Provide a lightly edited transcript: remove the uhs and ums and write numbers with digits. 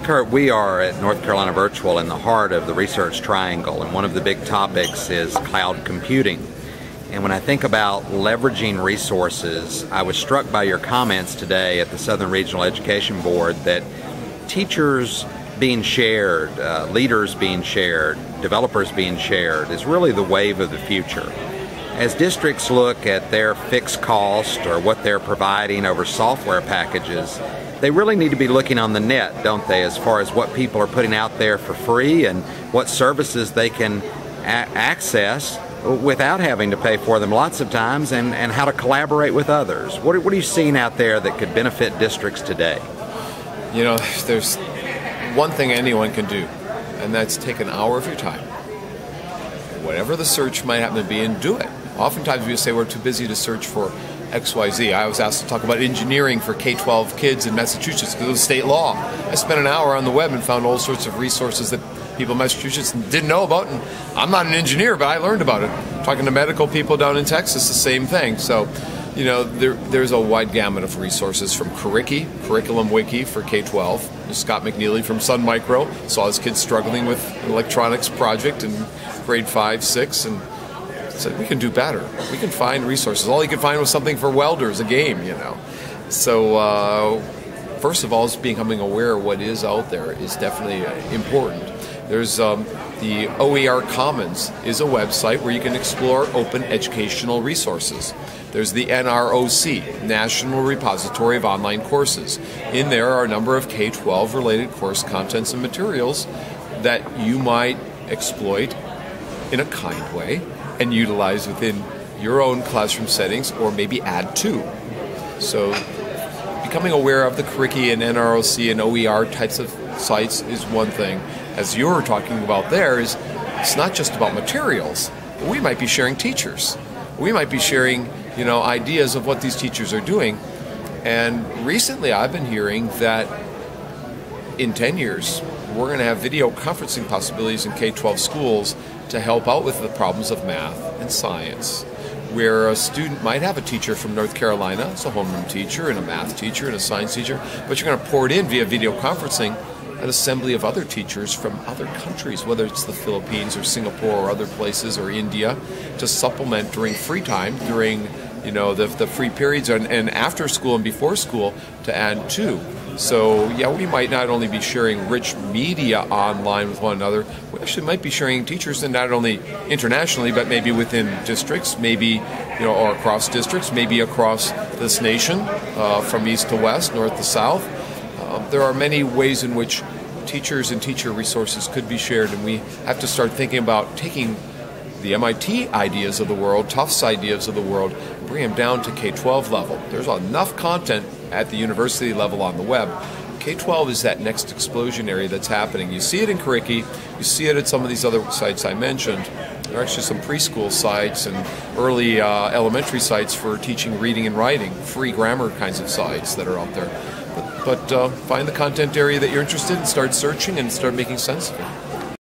Curt, we are at North Carolina Virtual in the heart of the Research Triangle, and one of the big topics is cloud computing. And when I think about leveraging resources, I was struck by your comments today at the Southern Regional Education Board that teachers being shared, leaders being shared, developers being shared is really the wave of the future. As districts look at their fixed cost or what they're providing over software packages, they really need to be looking on the net, don't they, as far as what people are putting out there for free and what services they can access without having to pay for them lots of times, and how to collaborate with others. What are you seeing out there that could benefit districts today? You know, there's one thing anyone can do, and that's take an hour of your time, whatever the search might happen to be, and do it. Oftentimes we say we're too busy to search for XYZ. I was asked to talk about engineering for K-12 kids in Massachusetts because of state law. I spent an hour on the web and found all sorts of resources that people in Massachusetts didn't know about, and I'm not an engineer, but I learned about it. Talking to medical people down in Texas, the same thing. So, you know, there's a wide gamut of resources from Curriculum Wiki for K-12. Scott McNeely from Sun Micro saw his kids struggling with an electronics project in grade 5, 6, and said, we can do better. We can find resources. All he could find was something for welders, a game, you know. So, first of all, is becoming aware of what is out there is definitely important. There's the OER Commons is a website where you can explore open educational resources. There's the NROC, National Repository of Online Courses. In there are a number of K-12 related course contents and materials that you might exploit in a kind way and utilize within your own classroom settings, or maybe add to. So becoming aware of the Curriki and NROC and OER types of sites is one thing. As you're talking about there, is it's not just about materials, but we might be sharing teachers. We might be sharing, you know, ideas of what these teachers are doing. And recently I've been hearing that in 10 years, we're going to have video conferencing possibilities in K-12 schools to help out with the problems of math and science, where a student might have a teacher from North Carolina, it's a homeroom teacher, and a math teacher, and a science teacher, but you're going to pour it in via video conferencing an assembly of other teachers from other countries, whether it's the Philippines or Singapore or other places or India, to supplement during free time, during, you know, the free periods and after school and before school, to add to. So yeah, we might not only be sharing rich media online with one another, we actually might be sharing teachers, and not only internationally, but maybe within districts, maybe, you know, or across districts, maybe across this nation, from east to west, north to south. There are many ways in which teachers and teacher resources could be shared, and we have to start thinking about taking the MIT ideas of the world, Tufts ideas of the world, and bring them down to K-12 level. There's enough content at the university level on the web. K-12 is that next explosion area that's happening. You see it in Curriki, you see it at some of these other sites I mentioned. There are actually some preschool sites and early elementary sites for teaching reading and writing, free grammar kinds of sites that are out there. But find the content area that you're interested in, start searching, and start making sense of it.